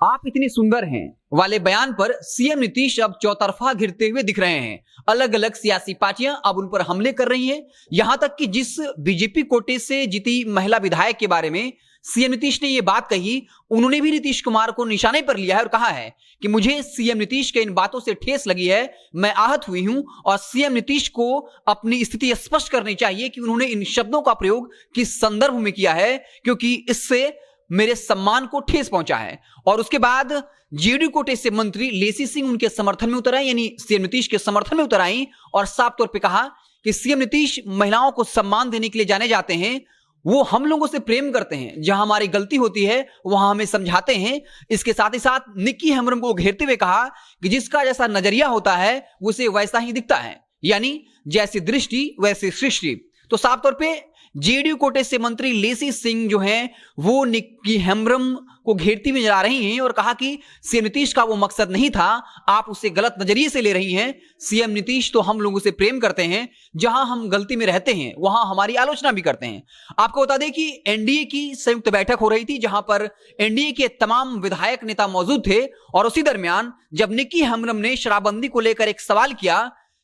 आप इतनी सुंदर हैं वाले बयान पर सीएम नीतीश अब चौतरफा घिरते हुए दिख रहे हैं। अलग अलग सियासी पार्टियां अब उन पर हमले कर रही हैं। यहां तक कि जिस बीजेपी कोटे से जीती महिला विधायक के बारे में सीएम नीतीश ने यह बात कही, उन्होंने भी नीतीश कुमार को निशाने पर लिया है और कहा है कि मुझे सीएम नीतीश के इन बातों से ठेस लगी है, मैं आहत हुई हूं और सीएम नीतीश को अपनी स्थिति स्पष्ट करनी चाहिए कि उन्होंने इन शब्दों का प्रयोग किस संदर्भ में किया है, क्योंकि इससे मेरे सम्मान को ठेस पहुंचा है। और उसके बाद जेडीयू कोटे से मंत्री लेसी सिंह उनके समर्थन में उतर आई, यानी सीएम नीतीश के समर्थन में उतर आई और साफ तौर पे कहा कि सीएम नीतीश महिलाओं को सम्मान देने के लिए जाने जाते हैं, वो हम लोगों से प्रेम करते हैं, जहां हमारी गलती होती है वहां हमें समझाते हैं। इसके साथ ही साथ निक्की हेम्ब्रम को घेरते हुए कहा कि जिसका जैसा नजरिया होता है उसे वैसा ही दिखता है, यानी जैसी दृष्टि वैसी सृष्टि। तो साफ तौर पे जेडीयू कोटे से मंत्री लेसी सिंह जो हैं वो निक्की हेम्ब्रम को घेरती हुई नजर आ रही हैं और कहा कि सीएम नीतीश का वो मकसद नहीं था, आप उसे गलत नजरिए से ले रही हैं। सीएम नीतीश तो हम लोगों से प्रेम करते हैं, जहां हम गलती में रहते हैं वहां हमारी आलोचना भी करते हैं। आपको बता दें कि एनडीए की संयुक्त बैठक हो रही थी, जहां पर एनडीए के तमाम विधायक नेता मौजूद थे और उसी दरमियान जब निक्की हेम्ब्रम ने शराबबंदी को लेकर एक सवाल किया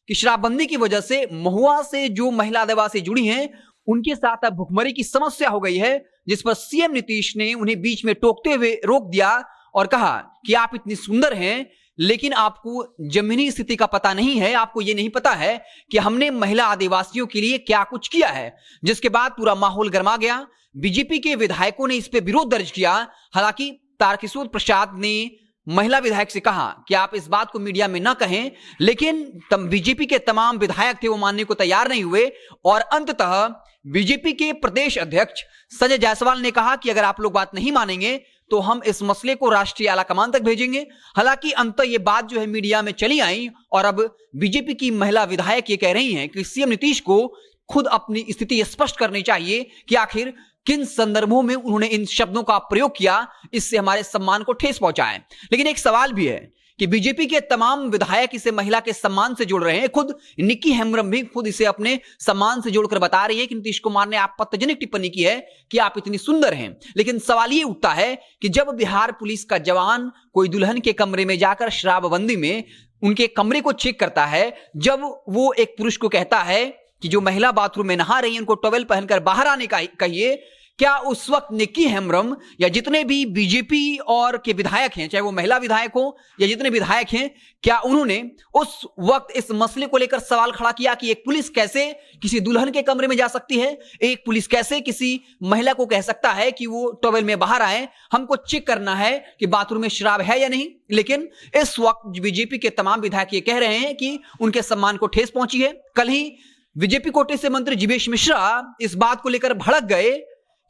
कि शराबबंदी की वजह से महुआ से जो महिला आदिवासी जुड़ी हैं उनके साथ अब भुखमरी की समस्या हो गई है, जिस पर सीएम नीतीश ने उन्हें बीच में टोकते हुए रोक दिया और कहा कि आप इतनी सुंदर हैं लेकिन आपको जमीनी स्थिति का पता नहीं है, आपको यह नहीं पता है कि हमने महिला आदिवासियों के लिए क्या कुछ किया है। जिसके बाद पूरा माहौल गर्मा गया। बीजेपी के विधायकों ने इस पे विरोध दर्ज किया। हालांकि तारकिशोर प्रसाद ने महिला विधायक से कहा कि आप इस बात को मीडिया में ना कहें, लेकिन बीजेपी के तमाम विधायक थे वो मानने को तैयार नहीं हुए और अंततः बीजेपी के प्रदेश अध्यक्ष संजय जायसवाल ने कहा कि अगर आप लोग बात नहीं मानेंगे तो हम इस मसले को राष्ट्रीय आलाकमान तक भेजेंगे। हालांकि अंत ये बात जो है मीडिया में चली आई और अब बीजेपी की महिला विधायक ये कह रही हैं कि सीएम नीतीश को खुद अपनी स्थिति स्पष्ट करनी चाहिए कि आखिर किन संदर्भों में उन्होंने इन शब्दों का प्रयोग किया, इससे हमारे सम्मान को ठेस पहुंचा है। लेकिन एक सवाल भी है कि बीजेपी के तमाम विधायक इसे महिला के सम्मान से जोड़ रहे हैं। खुद निक्की हेम्ब्रम भी खुद इसे अपने सम्मान से जोड़कर बता रही है कि नीतीश कुमार ने आपत्तिजनक टिप्पणी की है कि आप इतनी सुंदर हैं। लेकिन सवाल ये उठता है कि जब बिहार पुलिस का जवान कोई दुल्हन के कमरे में जाकर शराबबंदी में उनके कमरे को चेक करता है, जब वो एक पुरुष को कहता है कि जो महिला बाथरूम में नहा रही है उनको टॉवेल पहनकर बाहर आने का कहिए, क्या उस वक्त निक्की हेम्ब्रम या जितने भी बीजेपी और के विधायक हैं, चाहे वो महिला विधायक हो या जितने विधायक हैं, क्या उन्होंने उस वक्त इस मसले को लेकर सवाल खड़ा किया कि एक पुलिस कैसे किसी दुल्हन के कमरे में जा सकती है, एक पुलिस कैसे किसी महिला को कह सकता है कि वो टॉवेल में बाहर आए, हमको चेक करना है कि बाथरूम में शराब है या नहीं। लेकिन इस वक्त बीजेपी के तमाम विधायक ये कह रहे हैं कि उनके सम्मान को ठेस पहुंची है। कल ही बीजेपी कोटे से मंत्री जीवेश मिश्रा इस बात को लेकर भड़क गए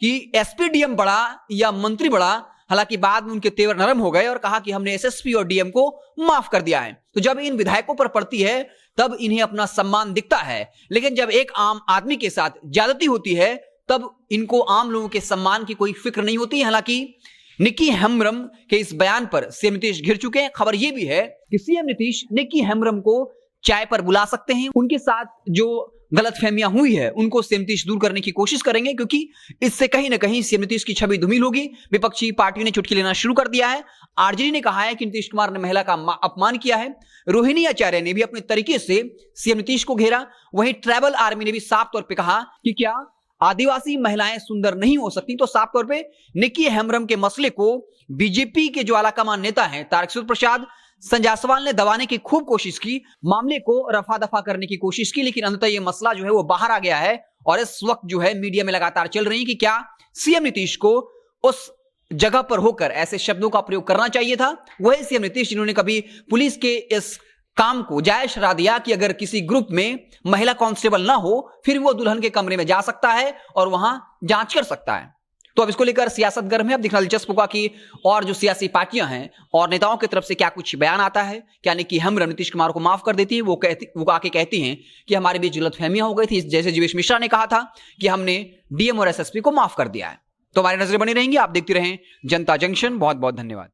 कि एसपी-डीएम बड़ा या मंत्री बड़ा। हालांकि बाद में उनके तेवर नरम हो गए और कहा कि हमने एसएसपी और डीएम को माफ कर दिया है। तो जब इन विधायकों पर पड़ती है तब इन्हें अपना सम्मान दिखता है, लेकिन जब एक आम आदमी के साथ ज्यादती होती है तब इनको आम लोगों के सम्मान की कोई फिक्र नहीं होती। हालांकि निक्की हेम्ब्रम के इस बयान पर सीएम नीतीश घिर चुके हैं। खबर यह भी है कि सीएम नीतीश निक्की हेम्ब्रम को चाय पर बुला सकते हैं, उनके साथ जो गलतफहमियां हुई है उनको सीएम नीतीश दूर करने की कोशिश करेंगे, क्योंकि इससे कहीं ना कहीं सीएम नीतीश की छवि धूमिल होगी। विपक्षी पार्टी ने चुटकी लेना शुरू कर दिया है। आरजेडी ने कहा है कि नीतीश कुमार ने महिला का अपमान किया है। रोहिणी आचार्य ने भी अपने तरीके से सीएम नीतीश को घेरा। वहीं ट्राइबल आर्मी ने भी साफ तौर पर कहा कि क्या आदिवासी महिलाएं सुंदर नहीं हो सकती। तो साफ तौर पर निक्की हेम्ब्रम के मसले को बीजेपी के जो आलाकमान नेता है तारकिशोर प्रसाद, संजय जायसवाल ने दबाने की खूब कोशिश की, मामले को रफा दफा करने की कोशिश की, लेकिन अंततः यह मसला जो है वो बाहर आ गया है और इस वक्त जो है मीडिया में लगातार चल रही है कि क्या सीएम नीतीश को उस जगह पर होकर ऐसे शब्दों का प्रयोग करना चाहिए था। वही सीएम नीतीश जिन्होंने कभी पुलिस के इस काम को जायज ठहरा दिया कि अगर किसी ग्रुप में महिला कांस्टेबल ना हो फिर वो दुल्हन के कमरे में जा सकता है और वहां जांच कर सकता है। तो अब इसको लेकर सियासत गर्म है। अब दिखना दिलचस्प होगा कि और जो सियासी पार्टियां हैं और नेताओं की तरफ से क्या कुछ बयान आता है। क्या निक्की हेम्ब्रम नीतीश कुमार को माफ कर देती है, वो आके कहती हैं कि हमारे बीच गलतफहमियां हो गई थी, जैसे जीवेश मिश्रा ने कहा था कि हमने डीएम और एसएसपी को माफ कर दिया है। तो हमारी नजरें बनी रहेंगी। आप देखते रहें जनता जंक्शन। बहुत बहुत धन्यवाद।